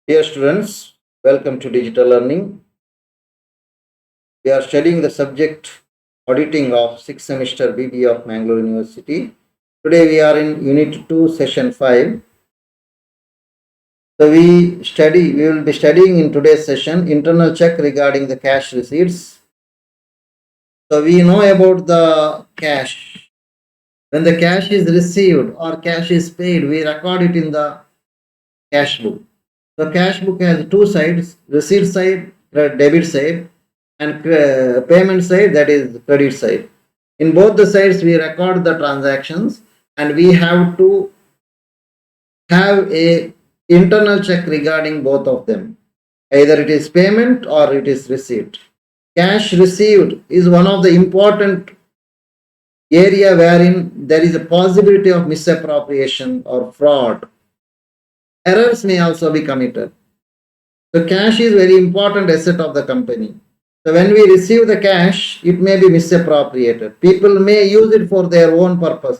Dear students, welcome to Digital Learning. We are studying the subject auditing of 6th semester BBA of Mangalore University. Today we are in Unit 2, Session 5. So we will be studying in today's session internal check regarding the cash receipts. So we know about the cash. When the cash is received or cash is paid, we record it in the cash book. The cash book has two sides, receipt side, debit side, and payment side, that is credit side. In both the sides, we record the transactions and we have to have a internal check regarding both of them. Either it is payment or it is receipt. Cash received is one of the important area wherein there is a possibility of misappropriation or fraud. Errors may also be committed. So cash is very important asset of the company. So when we receive the cash, it may be misappropriated. People may use it for their own purpose,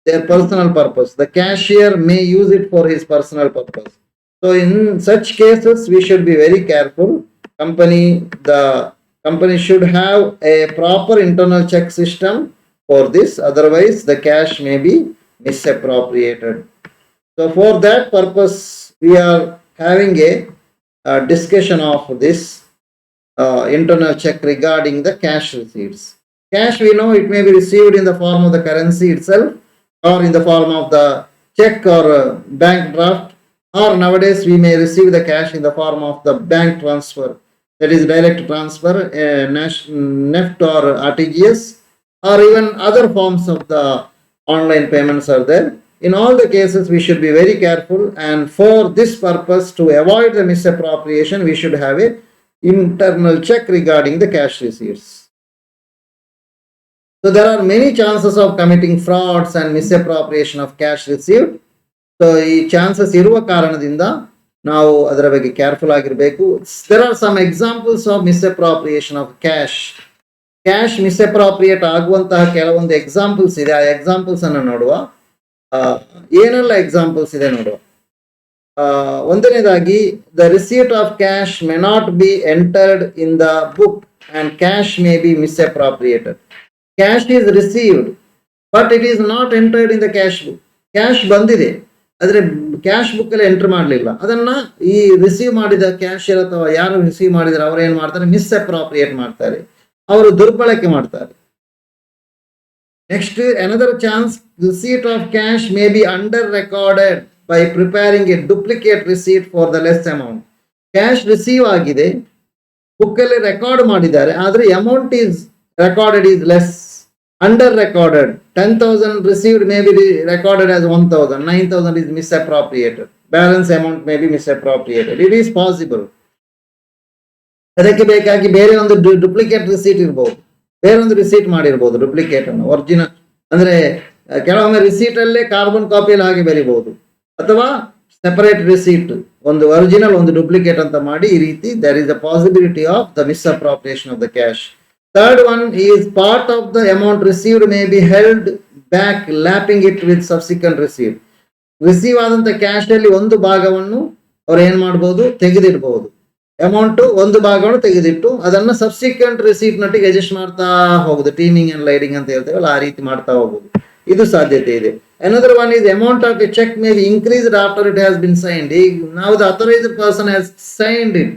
their personal purpose. The cashier may use it for his personal purpose. So in such cases, we should be very careful. The company should have a proper internal check system for this. Otherwise, the cash may be misappropriated. So for that purpose, we are having a discussion of this internal check regarding the cash receipts. Cash, we know it may be received in the form of the currency itself or in the form of the check or bank draft, or nowadays we may receive the cash in the form of the bank transfer, that is direct transfer, NEFT or RTGS, or even other forms of the online payments are there. In all the cases, we should be very careful, and for this purpose, to avoid the misappropriation, we should have a internal check regarding the cash receipts. So there are many chances of committing frauds and misappropriation of cash received. So ಈ chances ಇರುವ ಕಾರಣದಿಂದ ನಾವು ಅದರ ಬಗ್ಗೆ careful ಆಗಿರಬೇಕು. There are some examples of misappropriation of cash. Cash misappropriate ಆಗುವಂತಹ ಕೆಲವೊಂದು examples ಇದೆ. ಆ ಎಕ್ಸಾಂಪಲ್ಸ್ ಅನ್ನು ನೋಡುವ. ಏನೆಲ್ಲ ಎಕ್ಸಾಂಪಲ್ಸ್ ಇದೆ ನೋಡುವ. ಒಂದನೇದಾಗಿ, the receipt of cash may not be entered in the book and cash may be misappropriated. Cash is received but it is not entered in the cash book. Cash ಬಂದಿದೆ, ಆದರೆ cash book ಅಲ್ಲಿ enter ಮಾಡಲಿಲ್ಲ. ಅದನ್ನ ಈ receive ಮಾಡಿದ cashier ಅಥವಾ ಯಾರು receive ಮಾಡಿದರೆ ಅವರು ಏನ್ ಮಾಡ್ತಾರೆ, ಮಿಸ್ಅಪ್ರಾಪ್ರಿಯೇಟ್ ಮಾಡ್ತಾರೆ, ಅವರು ದುರ್ಬಳಕೆ ಮಾಡ್ತಾರೆ. Next, another chance, receipt of cash may B under recorded by preparing A duplicate receipt for the less amount. Cash receive ಆಗಿದೆ, ಬುಕ್ ಅಲ್ಲಿ ರೆಕಾರ್ಡ್ ಮಾಡಿದ್ದಾರೆ, ಆದ್ರೆ amount is recorded is less, under recorded. 10,000 received may be recorded as 1,000. 9,000 is misappropriated. Balance amount may be misappropriated. It is possible. ಅದಕ್ಕೆ ಬೇಕಾಗಿ ಬೇರೆ ಒಂದು duplicate receipt ಇರ್ಬೋದು, ಬೇರೆ ಒಂದು ರಿಸೀಟ್ ಮಾಡಿರ್ಬೋದು ಡುಪ್ಲಿಕೇಟ್ ಅನ್ನು. ಒರಿಜಿನಲ್ ಅಂದ್ರೆ ಕೆಲವೊಮ್ಮೆ ರಿಸೀಟ್ ಅಲ್ಲೇ ಕಾರ್ಬನ್ ಕಾಪಿಯಲ್ಲಿ ಹಾಗೆ ಬರೀಬಹುದು, ಅಥವಾ ಸೆಪರೇಟ್ ರಿಸೀಟ್, ಒಂದು ಒರಿಜಿನಲ್ ಒಂದು ಡುಪ್ಲಿಕೇಟ್ ಅಂತ ಮಾಡಿ ಈ ರೀತಿ there is a possibility of the misappropriation of the cash. Third one is part of the amount received may be held back, lapping it with subsequent receipt. Receive ಆದಂತ cash ಅಲ್ಲಿ ಒಂದು ಭಾಗವನ್ನು ಅವ್ರು ಏನ್ ಮಾಡಬಹುದು, ತೆಗೆದಿಡಬಹುದು. ಅಮೌಂಟ್ ಒಂದು ಭಾಗವನ್ನು ತೆಗೆದಿಟ್ಟು ಅದನ್ನ ಸಬ್ಸಿಕ್ವೆಂಟ್ ರಿಸೀಟ್ ನೊಟ್ಟಿಗೆ ಅಡ್ಜಸ್ಟ್ ಮಾಡ್ತಾ ಹೋಗುದು. ಟೀಮಿಂಗ್ ಅಂಡ್ ಲೈಡಿಂಗ್ ಅಂತ ಹೇಳ್ತೇವಲ್ಲ, ಆ ರೀತಿ ಮಾಡ್ತಾ ಹೋಗುದು. ಇದು ಸಾಧ್ಯತೆ ಇದೆ. Another one is amount of a check may be increased after it has been signed. Now the authorized person has signed it.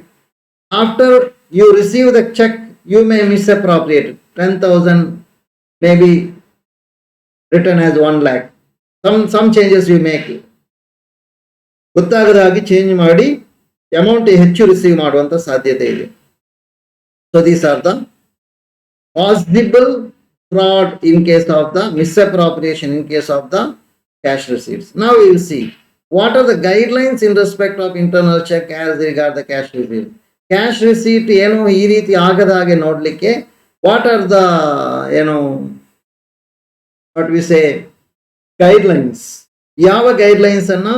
After you receive the check, you may misappropriate it. 10,000 may be written as 1 lakh. Some changes you make. ಗೊತ್ತಾಗದ ಹಾಗೆ change ಮಾಡಿ amount ಹೆಚ್ಚು receive ಮಾಡುವಂತ ಸಾಧ್ಯತೆ ಇದೆ. So these are the possible fraud in case of the misappropriation in case of the cash receipts. Now we will see what are the guidelines in respect of internal check as regard the cash receipt. Cash receipt ಏನು ಈ ರೀತಿ ಆಗದ ಹಾಗೆ ನೋಡ್ಲಿಕ್ಕೆ what are the what we say guidelines, ಯಾವ guidelines ಅನ್ನ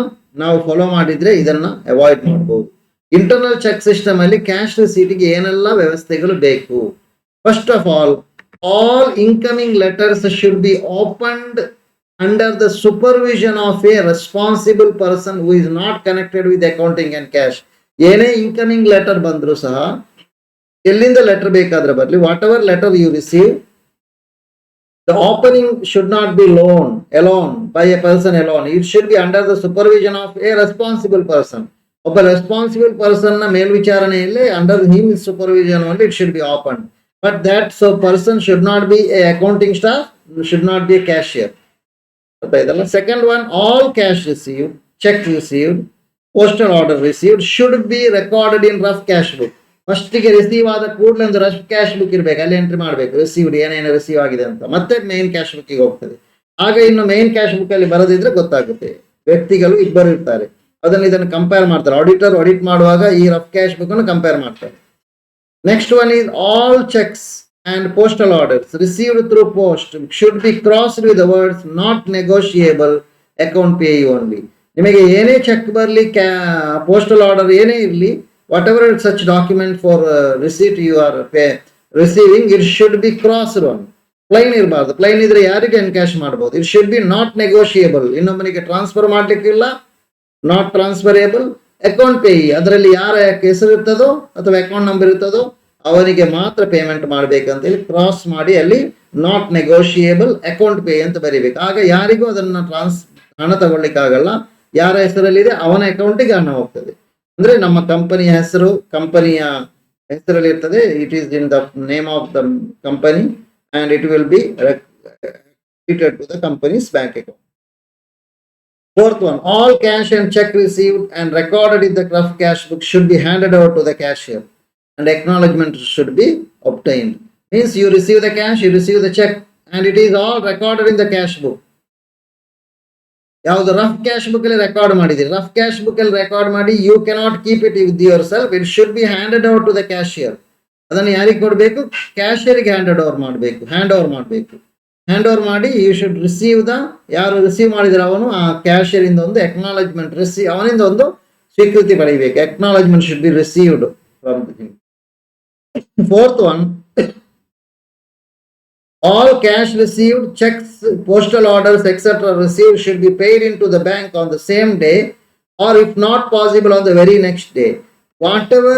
ನಾವು follow ಮಾಡಿದ್ರೆ ಇದನ್ನ ಅವಾಯ್ಡ್ ಮಾಡಬಹುದು. ಇಂಟರ್ನಲ್ ಚೆಕ್ ಸಿಸ್ಟಮ್ ಅಲ್ಲಿ ಕ್ಯಾಶ್ ರಿಸೀಟ್ಗೆ ಏನೆಲ್ಲ ವ್ಯವಸ್ಥೆಗಳು ಬೇಕು. First of all incoming letters should be opened under the supervision of a responsible person who is not connected with accounting and cash. ಏನೇ ಇನ್ಕಮಿಂಗ್ ಲೆಟರ್ ಬಂದರೂ ಸಹ ಎಲ್ಲಿಂದ ಲೆಟರ್ ಬೇಕಾದ್ರೆ ಬರಲಿ, whatever letter you receive, the opening should not be alone by a person alone. It should be under the supervision of a responsible person. ಒಬ್ಬ responsible person ನ ಮೇಲ್ವಿಚಾರಣೆಯಲ್ಲಿ under him supervision only it should be open. But that so person should not be a accounting staff, should not be a cashier. ಗೊತ್ತಾಯ್ತಲ್ಲ. Second one, all cash received, cheque received, postal order received should be recorded in rough cash book. ಫಸ್ಟಿಗೆ receive ಆದ ಕೂಡಲೇ ಒಂದು rough cash book ಇರಬೇಕು, ಅಲ್ಲಿ entry ಮಾಡಬೇಕು received ಏನೇನು receive ಆಗಿದೆ ಅಂತ. ಮತ್ತೆ ಮೇನ್ ಕ್ಯಾಶ್ ಬುಕ್ಕಿಗೆ ಹೋಗ್ತದೆ. ಆಗ ಇನ್ನು ಮೇನ್ ಕ್ಯಾಶ್ ಬುಕ್ ಅಲ್ಲಿ ಬರದಿದ್ರೆ ಗೊತ್ತಾಗುತ್ತೆ. ವ್ಯಕ್ತಿಗಳು ಇಬ್ಬರು ಇರ್ತಾರೆ, ಇದನ್ನು ಕಂಪೇರ್ ಮಾಡ್ತಾರೆ. ಆಡಿಟರ್ ಆಡಿಟ್ ಮಾಡುವಾಗ ಈ ರಫ್ ಕ್ಯಾಶ್ ಬುಕ್ ಅನ್ನು ಕಂಪೇರ್ ಮಾಡ್ತಾರೆ. Next one is all checks and postal orders received through post should be crossed with the words not negotiable account pay only. ನಿಮಗೆ ಏನೇ ಚೆಕ್ ಬರಲಿ, ಪೋಸ್ಟಲ್ ಆರ್ಡರ್ ಏನೇ ಇರಲಿ, whatever such document for receipt you are receiving, it should be crossed on. Plain ಇರಬಾರ್ದು. Plain ಇದ್ರೆ ಯಾರಿಗೆ encash ಮಾಡಬಹುದು. It should be not negotiable, ಇನ್ನೊಬ್ಬನಿಗೆ ಟ್ರಾನ್ಸ್ಫರ್ ಮಾಡ್ಲಿಕ್ಕಿಲ್ಲ, ನಾಟ್ ಟ್ರಾನ್ಸ್ಫರೇಬಲ್. ಅಕೌಂಟ್ ಪೇ, ಅದರಲ್ಲಿ ಯಾರ ಹೆಸರು ಇರ್ತದೋ ಅಥವಾ ಅಕೌಂಟ್ ನಂಬರ್ ಇರ್ತದೋ ಅವನಿಗೆ ಮಾತ್ರ ಪೇಮೆಂಟ್ ಮಾಡ್ಬೇಕಂತ ಹೇಳಿ ಕ್ರಾಸ್ ಮಾಡಿ ಅಲ್ಲಿ ನಾಟ್ ನೆಗೋಷಿಯೇಬಲ್ ಅಕೌಂಟ್ ಪೇ ಅಂತ ಬರೀಬೇಕು. ಆಗ ಯಾರಿಗೂ ಅದನ್ನ ಹಣ ತಗೊಳ್ಳಿಕ್ಕಾಗಲ್ಲ. ಯಾರ ಹೆಸರಲ್ಲಿದೆ ಅವನ ಅಕೌಂಟಿಗೆ ಹಣ ಹೋಗ್ತದೆ. ಅಂದ್ರೆ ನಮ್ಮ ಕಂಪನಿಯ ಹೆಸರಲ್ಲಿ ಇರ್ತದೆ. It is in the name of the company and it will B credited to the company's bank account. Fourth one, all cash and check received and recorded in the rough cash book should be handed over to the cashier and acknowledgement should be obtained. Means you receive the cash, you receive the check and it is all recorded in the cash book. ಯಾವುದು rough cash book ಅಲ್ಲಿ record ಮಾಡಿದಿರಿ, rough cash book ಅಲ್ಲಿ record ಮಾಡಿ you cannot keep it with yourself. It should be handed over to the cashier. ಅದನ್ನು ಯಾರಿಗೆ ಕೊಡಬೇಕು? ಕ್ಯಾಶಿಯರ್ಗೆ hand over ಮಾಡಬೇಕು. ಹ್ಯಾಂಡ್ ಓವರ್ ಮಾಡಿ ಯು ಶುಡ್ ರಿಸೀವ್ ಯಾರು ರಿಸೀವ್ ಮಾಡಿದ್ರೆ ಅವನು ಆ ಕ್ಯಾಶಿಯರ್ ಇಂದ ಒಂದು ಅಕ್ನಾಲಜ್ಮೆಂಟ್ ಅವನಿಂದ ಒಂದು ಸ್ವೀಕೃತಿ ಪಡೆಯಬೇಕು. Acknowledgement should be received from him. Fourth one, all cash received, checks, postal orders, etc. received should be paid into the bank on the same day or if not possible on the very next day. Whatever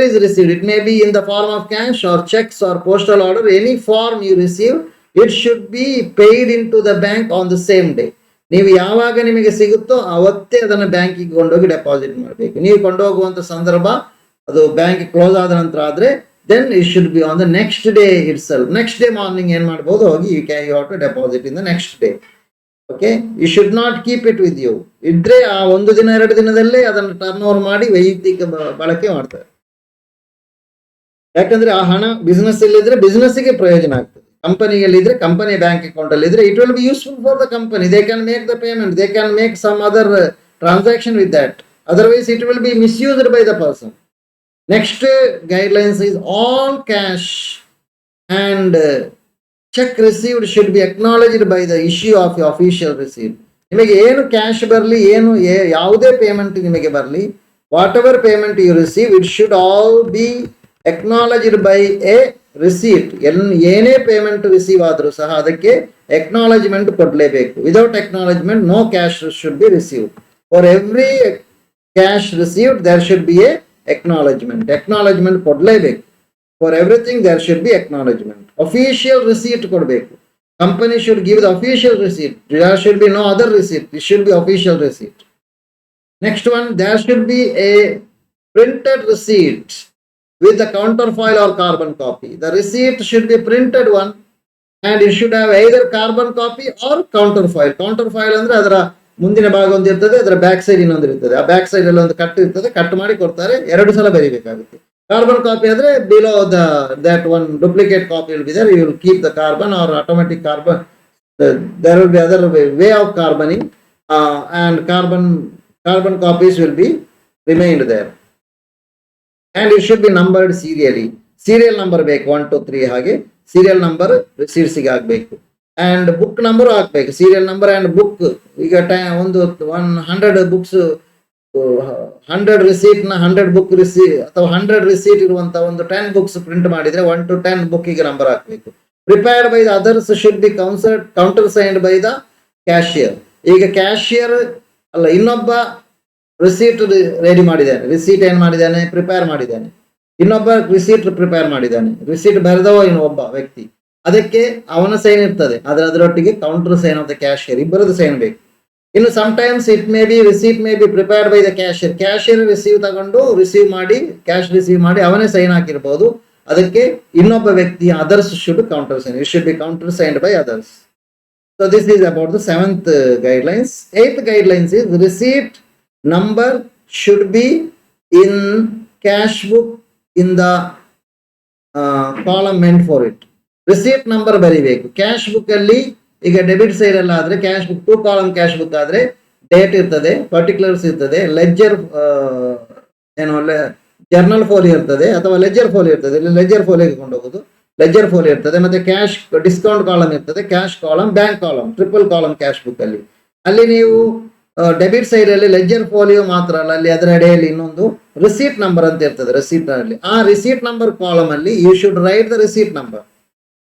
is received, it may be in the form of cash or checks or postal order, any form you receive, it should be paid into the bank on the same day. ನೀವು ಯಾವಾಗ ನಿಮಗೆ ಸಿಗುತ್ತೋ ಅವತ್ತೇ ಅದನ್ನು ಬ್ಯಾಂಕಿಗೆ ಕೊಂಡೋಗಿ deposit ಮಾಡಬೇಕು. ನೀವು ಕೊಂಡೋಗುವಂಥ ಸಂದರ್ಭ ಅದು ಬ್ಯಾಂಕ್ ಕ್ಲೋಸ್ ಆದ ನಂತರ ಆದರೆ then it should be on the next day itself. Next day morning ಏನು ಮಾಡಬಹುದು, ಹೋಗಿ you have to deposit in the next day. Okay, you should not keep it with you. ಇದ್ರೆ ಆ ಒಂದು ದಿನ ಎರಡು ದಿನದಲ್ಲೇ ಅದನ್ನು ಟರ್ನ್ ಓವರ್ ಮಾಡಿ ವೈಯಕ್ತಿಕ ಬಳಕೆ ಮಾಡ್ತಾರೆ. ಯಾಕಂದ್ರೆ ಆ ಹಣ ಬಿಸ್ನೆಸ್ ಇಲ್ಲಿದ್ರೆ ಬಿಸ್ನೆಸ್ಗೆ ಪ್ರಯೋಜನ ಆಗ್ತದೆ, ಕಂಪನಿಯಲ್ಲಿದ್ರೆ ಕಂಪನಿ ಬ್ಯಾಂಕ್ ಅಕೌಂಟ್ ಅಲ್ಲಿ ಇದ್ರೆ it will be useful for the company. They can make the payment, they can make some other transaction with that. Otherwise it will be misused by the person. Next guidelines is all cash and check received should be acknowledged by the issue of the official receipt. ನಿಮಗೆ ಏನು cash ಬರಲಿ, ಏನು ಯಾವುದೇ payment ನಿಮಗೆ ಬರಲಿ, whatever payment you receive it should all be acknowledged by a receipt. ಏನೇ payment receive ಆದರೂ ಸಹ ಅದಕ್ಕೆ ಅಕ್ನಾಲಜ್ಮೆಂಟ್ ಕೊಡಲೇಬೇಕು. Without acknowledgement no cash should be received. For every cash received there should be a acknowledgement ಕೊಡಲೇಬೇಕು. For everything there should be acknowledgement. Official receipt ಕೊಡಬೇಕು. Company should give the official receipt. There should be no other receipt, it should be official receipt. Next one, there should be a printed receipt with the counterfoil or carbon copy. The receipt should be printed one and it should have either carbon copy or counterfoil. Counterfoil ಅಂದ್ರೆ ಅದರ ಮುಂದಿನ ಭಾಗ ಒಂದು ಇರ್ತದೆ, ಅದರ back side ಇನ್ನೊಂದು ಇರ್ತದೆ. ಆ ಬ್ಯಾಕ್ ಸೈಡ್ ಅಲ್ಲಿ ಒಂದು ಕಟ್ ಇರ್ತದೆ, ಕಟ್ ಮಾಡಿ ಕೊಡ್ತಾರೆ, 2 ಸಲ ಬರೀಬೇಕಾಗುತ್ತೆ. ಕಾರ್ಬನ್ ಕಾಪಿ ಆದ್ರೆ below that one duplicate copy will be there. You will keep the carbon or automatic carbon. There will be other way of carboning and carbon copies will be remained there. And it should be numbered serially. Serial number ಬೇಕು 1 2 3 ಹಾಗೆ serial number ರಿಸೀಟ್ಸ್ಗೆ ಆಗಬೇಕು. And book number ಹಾಕ್ಬೇಕು. Serial number and book. ಈಗ 100 books 100 ರಿಸೀಟ್ನ 100 book ಅಥವಾ 100 receipt ಇರುವಂತ ಒಂದು 10 books print ಮಾಡಿದ್ರೆ 1 to 10 ಬುಕ್ಕಿಗೆ ನಂಬರ್ ಹಾಕ್ಬೇಕು. Prepared by the others should be counter signed by the cashier. ಈಗ ಕ್ಯಾಶಿಯರ್ ಅಲ್ಲ, ಇನ್ನೊಬ್ಬ ರಿಸೀಟ್ ರೆಡಿ ಮಾಡಿದ್ದಾನೆ, ರಿಸೀಟ್ ಏನ್ ಮಾಡಿದ್ದಾನೆ, ಪ್ರಿಪೇರ್ ಮಾಡಿದ್ದಾನೆ. ಇನ್ನೊಬ್ಬ ರಿಸೀಟ್ ಪ್ರಿಪೇರ್ ಮಾಡಿದ್ದಾನೆ, ರಿಸೀಟ್ ಬರೆದವ ಇನ್ನೊಬ್ಬ ವ್ಯಕ್ತಿ, ಅದಕ್ಕೆ ಅವನ ಸೈನ್ ಇರ್ತದೆ, ಆದ್ರೆ ಅದರೊಟ್ಟಿಗೆ counter sign of the cashier, ಇಬ್ಬರದ್ದು ಸೈನ್ ಬೇಕು. ಇನ್ನು sometimes it may be receipt may be prepared by the cashier, cashier receive ಮಾಡಿ ಕ್ಯಾಶ್ ರಿಸೀವ್ ಮಾಡಿ ಅವನೇ ಸೈನ್ ಹಾಕಿರ್ಬೋದು, ಅದಕ್ಕೆ ಇನ್ನೊಬ್ಬ ವ್ಯಕ್ತಿ others should counter sign, it should be counter signed by others. So this is about the 7th guidelines. 8th guidelines is receipt number should be in cash book in the column meant for it. Receipt number ಬರಿಬೇಕು cash book ಅಲ್ಲಿ. ಈಗ debit side ಎಲ್ಲ ಆದ್ರೆ cash book 2 column cash book ಆದ್ರೆ date ಇರ್ತದೆ, particulars ಇರ್ತದೆ, ledger ಏನು journal folio ಇರ್ತದೆ ಅಥವಾ ಲೆಡ್ಜರ್ ಫೋಲಿಯೋ ಇರ್ತದೆ, ಲೆಡ್ಜರ್ ಫೋಲಿಯೋಗೆ ಕೊಂಡೋಗೋದು, ಲೆಡ್ಜರ್ ಫೋಲಿಯೋ ಇರ್ತದೆ, ಮತ್ತೆ ಕ್ಯಾಶ್ ಡಿಸ್ಕೌಂಟ್ ಕಾಲಮ್ ಇರ್ತದೆ, cash column, bank column, triple column cash book ಅಲ್ಲಿ. ಅಲ್ಲಿ ನೀವು ಡೆಬಿಟ್ ಸೈಡ್ ಅಲ್ಲಿ ಲೆಡ್ಜರ್ ಫೋಲಿಯೋ ಮಾತ್ರ ಅಲ್ಲ, ಅಲ್ಲಿ ಅದರ ಅಡಿಯಲ್ಲಿ ಇನ್ನೊಂದು ರಿಸೀಟ್ ನಂಬರ್ ಅಂತ ಇರ್ತದೆ ರಿಸೀಟ್ ನಲ್ಲಿ. ಆ ರಿಸೀಟ್ ನಂಬರ್ ಕಾಲಮ್ ಅಲ್ಲಿ you should write the receipt number,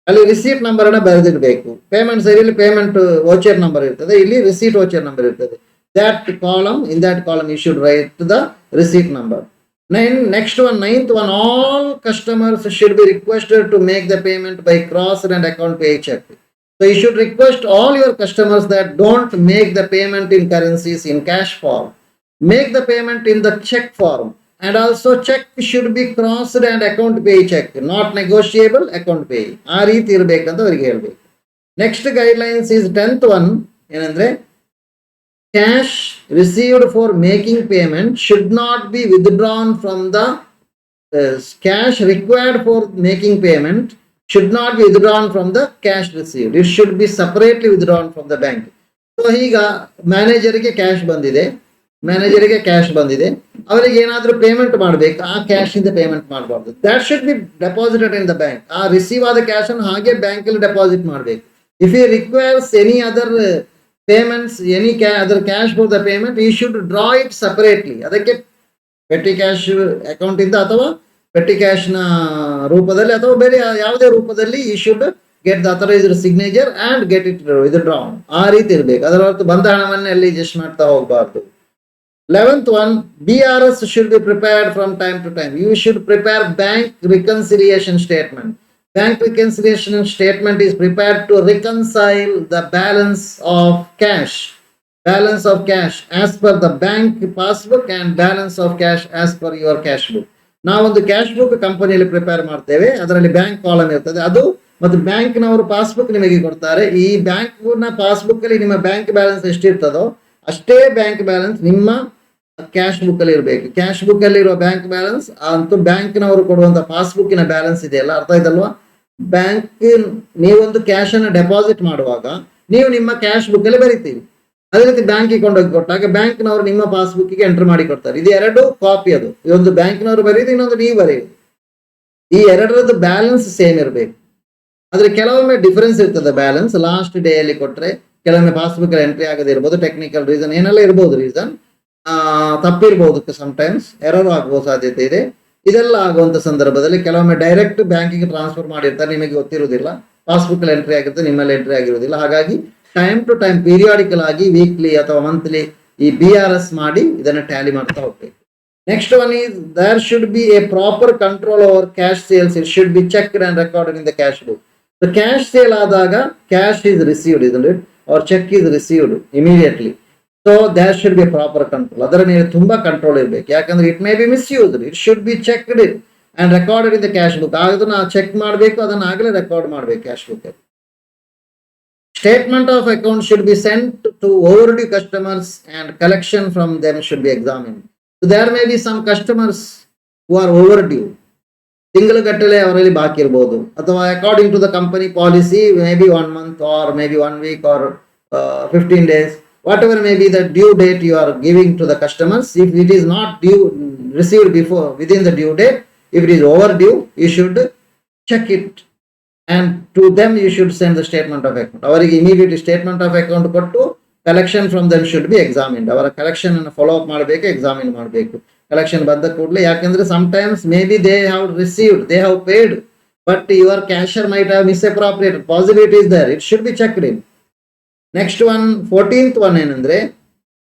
ಅಲ್ಲಿ ರಿಸೀಟ್ ನಂಬರ್ ಅನ್ನ ಬರೆದಿಡಬೇಕು. ಪೇಮೆಂಟ್ ಸೈಡ್ ಅಲ್ಲಿ ಪೇಮೆಂಟ್ ವೋಚರ್ ನಂಬರ್ ಇರ್ತದೆ, ಇಲ್ಲಿ ರಿಸೀಟ್ ವೋಚರ್ ನಂಬರ್ ಇರ್ತದೆ. in that column you should write the receipt number. Next one, 9th one, all customers should be requested to make the payment by crossed and account pay check. So you should request all your customers that don't make the payment in currencies in cash form, make the payment in the check form, and also check should be crossed and account pay check, not negotiable account pay. ಆ ರೀತಿ ಇರಬೇಕಂತ ಅವರಿಗೆ ಹೇಳಬೇಕು. Next guidelines is 10th one ಏನಂದ್ರೆ cash received for making payment should not be withdrawn from the cash required for making payment should not be withdrawn from the cash received. It should be separately withdrawn from the bank. So ಈಗ ಮ್ಯಾನೇಜರ್ಗೆ cash ಬಂದಿದೆ, ಅವರಿಗೆ ಏನಾದರೂ payment ಮಾಡಬೇಕು, ಆ cash ಇಂದ payment ಮಾಡಬಾರ್ದು. That should be deposited in the bank. ಆ receive ಆದ ಕ್ಯಾಶ್ ಅನ್ನು ಹಾಗೆ ಬ್ಯಾಂಕ್ ಅಲ್ಲಿ ಡೆಪಾಸಿಟ್ ಮಾಡಬೇಕು. If you requires any other payments, any other cash for the payment, you should draw it separately. ಅದಕ್ಕೆ ಪೆಟ್ಟಿ ಕ್ಯಾಶ್ ಅಕೌಂಟ್ ಇಂದ ಅಥವಾ petty cash ನ ರೂಪದಲ್ಲಿ ಅಥವಾ ಬೇರೆ ಯಾವುದೇ ರೂಪದಲ್ಲಿ you should get the authorized signature and get it withdrawn. ಆ ರೀತಿ ಇರಬೇಕು. ಅದರ ಹೊರತು ಬಂದ ಹಣವನ್ನೇ ಅಲ್ಲಿ ಅಡ್ಜಸ್ಟ್ ಮಾಡ್ತಾ ಹೋಗಬಾರ್ದು. 11th one, BRS should be prepared from time to time. You should prepare bank reconciliation statement. Bank reconciliation statement is prepared to reconcile the balance of cash as per the bank passbook and balance of cash as per your cash book. ನಾವೊಂದು cash book ಕಂಪನಿಯಲ್ಲಿ prepare ಮಾಡ್ತೇವೆ, ಅದರಲ್ಲಿ bank column ಇರ್ತದೆ, ಅದು ಮತ್ತು ಬ್ಯಾಂಕ್ನವರು passbook ನಿಮಗೆ ಕೊಡ್ತಾರೆ. ಈ ಬ್ಯಾಂಕ್ನ ಪಾಸ್ಬುಕ್ ಅಲ್ಲಿ ನಿಮ್ಮ ಬ್ಯಾಂಕ್ ಬ್ಯಾಲೆನ್ಸ್ ಎಷ್ಟಿರ್ತದೋ ಅಷ್ಟೇ ಬ್ಯಾಂಕ್ ಬ್ಯಾಲೆನ್ಸ್ ನಿಮ್ಮ ಕ್ಯಾಶ್ ಬುಕ್ ಅಲ್ಲಿ ಇರಬೇಕು. ಕ್ಯಾಶ್ ಬುಕ್ ಅಲ್ಲಿ ಇರುವ ಬ್ಯಾಂಕ್ ಬ್ಯಾಲೆನ್ಸ್ ಅಂತೂ ಬ್ಯಾಂಕ್ನವರು ಕೊಡುವಂತ ಪಾಸ್ಬುಕ್ಕಿನ ಬ್ಯಾಲೆನ್ಸ್ ಇದೆಯಲ್ಲ, ಅರ್ಥ ಆಯ್ತಲ್ವಾ? ಬ್ಯಾಂಕ್ ನೀವೊಂದು ಕ್ಯಾಶ್ ಅನ್ನು ಡೆಪಾಸಿಟ್ ಮಾಡುವಾಗ ನೀವು ನಿಮ್ಮ ಕ್ಯಾಶ್ ಬುಕ್ ಅಲ್ಲಿ ಬರೀತೀರಿ, ಅದೇ ರೀತಿ ಬ್ಯಾಂಕಿಗೆ ಕೊಂಡೋಗಿ ಕೊಟ್ಟಾಗ ಬ್ಯಾಂಕ್ನವರು ನಿಮ್ಮ ಪಾಸ್ಬುಕ್ಕಿಗೆ ಎಂಟರ್ ಮಾಡಿ ಕೊಡ್ತಾರೆ. ಇದು ಎರಡು ಕಾಪಿ, ಅದು ಇದೊಂದು ಬ್ಯಾಂಕ್ನವರು ಬರೀದು, ಇನ್ನೊಂದು ನೀವು ಬರೆಯುದು. ಈ ಎರಡರದ್ದು ಬ್ಯಾಲೆನ್ಸ್ ಸೇಮ್ ಇರಬೇಕು. ಆದ್ರೆ ಕೆಲವೊಮ್ಮೆ ಡಿಫರೆನ್ಸ್ ಇರ್ತದೆ ಬ್ಯಾಲೆನ್ಸ್, ಲಾಸ್ಟ್ ಡೇ ಅಲ್ಲಿ ಕೊಟ್ರೆ ಕೆಲವೊಮ್ಮೆ ಪಾಸ್ಬುಕ್ ಎಂಟ್ರಿ ಆಗದೆ ಇರ್ಬೋದು, ಟೆಕ್ನಿಕಲ್ ರೀಸನ್ ಏನೆಲ್ಲ ಇರ್ಬೋದು, ರೀಸನ್ ತಪ್ಪಿರ್ಬೋದು, ಸಮಟೈಮ್ಸ್ ಎರರ್ ಆಗುವ ಸಾಧ್ಯತೆ ಇದೆ. ಇದೆಲ್ಲ ಆಗುವಂತ ಸಂದರ್ಭದಲ್ಲಿ ಕೆಲವೊಮ್ಮೆ ಡೈರೆಕ್ಟ್ ಬ್ಯಾಂಕಿಗೆ ಟ್ರಾನ್ಸ್ಫರ್ ಮಾಡಿರ್ತಾರೆ, ನಿಮಗೆ ಗೊತ್ತಿರುವುದಿಲ್ಲ, ಪಾಸ್ಬುಕ್ ಅಲ್ಲಿ ಎಂಟ್ರಿ ಆಗಿರುತ್ತೆ, ನಿಮ್ಮಲ್ಲಿ ಎಂಟ್ರಿ ಆಗಿರುವುದಿಲ್ಲ. ಹಾಗಾಗಿ ಟೈಮ್ ಟು ಟೈಮ್ ಪೀರಿಯಾಡಿಕಲ್ ಆಗಿ ವೀಕ್ಲಿ ಅಥವಾ ಮಂತ್ಲಿ ಈ BRS ಮಾಡಿ ಇದನ್ನು ಟ್ಯಾಲಿ ಮಾಡ್ತಾ ಹೋಗ್ಬೇಕು. Next one is there should be a proper control over cash sales. It should be checked and recorded in the cash book. Cash sale ಆದಾಗ cash is received ಇದರಲ್ಲಿ or cheque is received immediately. So there should be proper control. ಅದರ ಮೇಲೆ ತುಂಬಾ control ಇರಬೇಕು, ಯಾಕಂದ್ರೆ it may be misused. It should be checked and recorded in the cash book. ಅದನ್ನ check ಮಾಡಬೇಕು, ಅದನ್ನ ಆಗಲೇ ರೆಕಾರ್ಡ್ ಮಾಡಬೇಕು cash book. Statement of account should be sent to overdue customers and collection from them should be examined. So there may be some customers who are overdue. ತಿಂಗಳುಗಟ್ಟಲೆ ಅವರಲ್ಲಿ ಬಾಕಿ ಇರಬಹುದು, ಅಥವಾ according to the company policy may be 1 month or maybe 1 week or 15 days, whatever may be the due date you are giving to the customers. If it is not due, received before within the due date, if it is overdue, you should check it. And to them you should send the statement of account. ಅವರಿಗೆ immediately statement of account ಕೊಟ್ಟು collection from them should be examined. ಅವರ collection ಅನ್ನು follow up ಮಾಡಬೇಕು, examine ಮಾಡಬೇಕು collection ಬಂದ ಕೂಡಲೇ. ಯಾಕಂದ್ರೆ sometimes may be they have received, they have paid, but your cashier might have misappropriated. Possibility is there, it should be checked in. Next one 14th one ಏನಂದ್ರೆ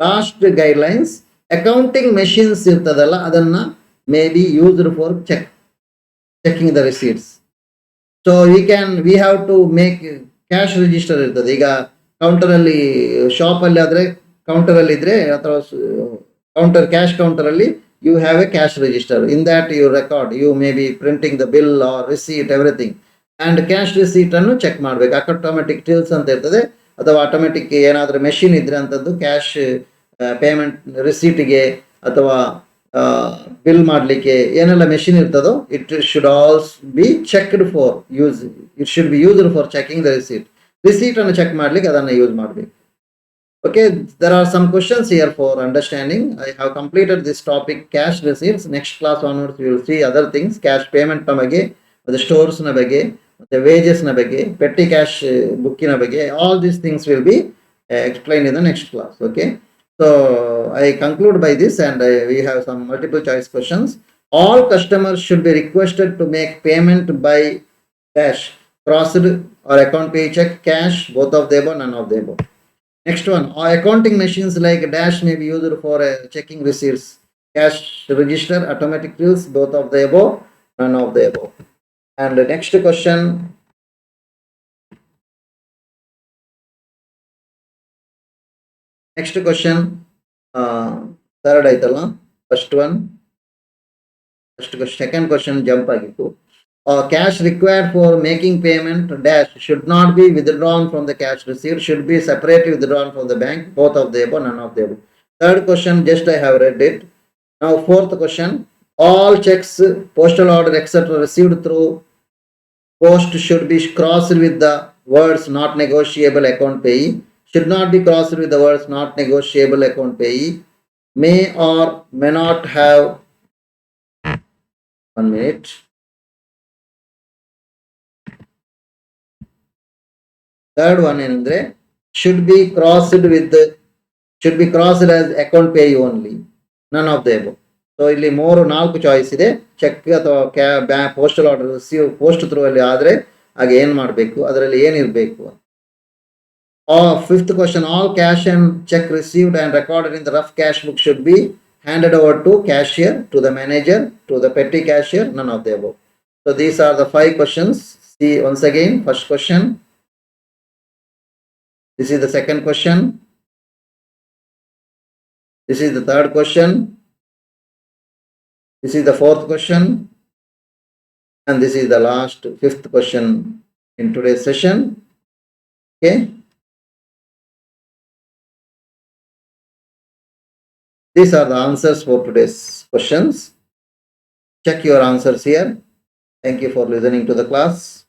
last guidelines, accounting machines ಇರ್ತದಲ್ಲ ಅದನ್ನ may be used for checking the receipts. So we have to make cash register ಇರ್ತದೆ. ಈಗ counter ಅಲ್ಲಿ shop ಅಲ್ಲಿ ಆದ್ರೆ counter ಅಲ್ಲಿ ಇದ್ರೆ ಅಥವಾ ಕೌಂಟರ್ ಕ್ಯಾಶ್ ಕೌಂಟರ್ ಅಲ್ಲಿ you have a cash register. In that you record, you may be printing the bill or receipt, everything. And cash receipt ಅನ್ನು ಚೆಕ್ ಮಾಡಬೇಕು. ಆಟೋಮೆಟಿಕ್ ಟಿಲ್ಸ್ ಅಂತ ಇರ್ತದೆ ಅಥವಾ ಆಟೋಮೆಟಿಕ್ ಏನಾದರೂ ಮೆಷಿನ್ ಇದ್ರೆ ಅಂತದ್ದು ಕ್ಯಾಶ್ ಪೇಮೆಂಟ್ ರಿಸೀಟಿಗೆ ಅಥವಾ ಬಿಲ್ ಮಾಡಲಿಕ್ಕೆ ಏನೆಲ್ಲ ಮೆಷಿನ್ ಇರ್ತದೋ it should also be checked for use. It should be used for checking the receipt ಅನ್ನು ಚೆಕ್ ಮಾಡ್ಲಿಕ್ಕೆ ಅದನ್ನು ಯೂಸ್ ಮಾಡಬೇಕು. Okay, there are some questions here for understanding. I have completed this topic, cash receipts. Next class onwards, we will see other things. Cash payment na bage, the stores na bage, the wages na bage, petty cash book na bage. All these things will be explained in the next class. Okay. So I conclude by this, and we have some multiple choice questions. All customers should be requested to make payment by cash, crossed or account pay check, cash, both of the above, none of the above. Next one, accounting machines like dash may be used for checking receipts, cash register, automatic tills, both of the above, none of the above. And the next question, third aitalla, first one, second question jump ಆಗಿತ್ತು. Cash required for making payment dash should not be withdrawn from the cash receipt, should be separately withdrawn from the bank, both of the above, none of the above. Third question, just I have read it. Now fourth question, all checks, postal order etc received through post should be crossed with the words not negotiable account payee, should not be crossed with the words not negotiable account payee, may or may not have, 1 minute. Third one ಏನಂದ್ರೆ should be crossed as account pay only, none of the above. So ಇಲ್ಲಿ 4 choice ಇದೆ. Check ಅಥವಾ postal order receive post through ಅಲ್ಲಿ ಆದ್ರೆ ಹಾಗೆ ಏನ್ ಮಾಡಬೇಕು, ಅದರಲ್ಲಿ ಏನಿರಬೇಕು. Fifth question, all cash and check received and recorded in the rough cash book should be handed over to cashier, to the manager, to the petty cashier, none of the above. So these are the 5 questions. See once again, first question. This is the second question. This is the third question. This is the fourth question. And this is the last, fifth question in today's session. Okay. These are the answers for today's questions. Check your answers here. Thank you for listening to the class.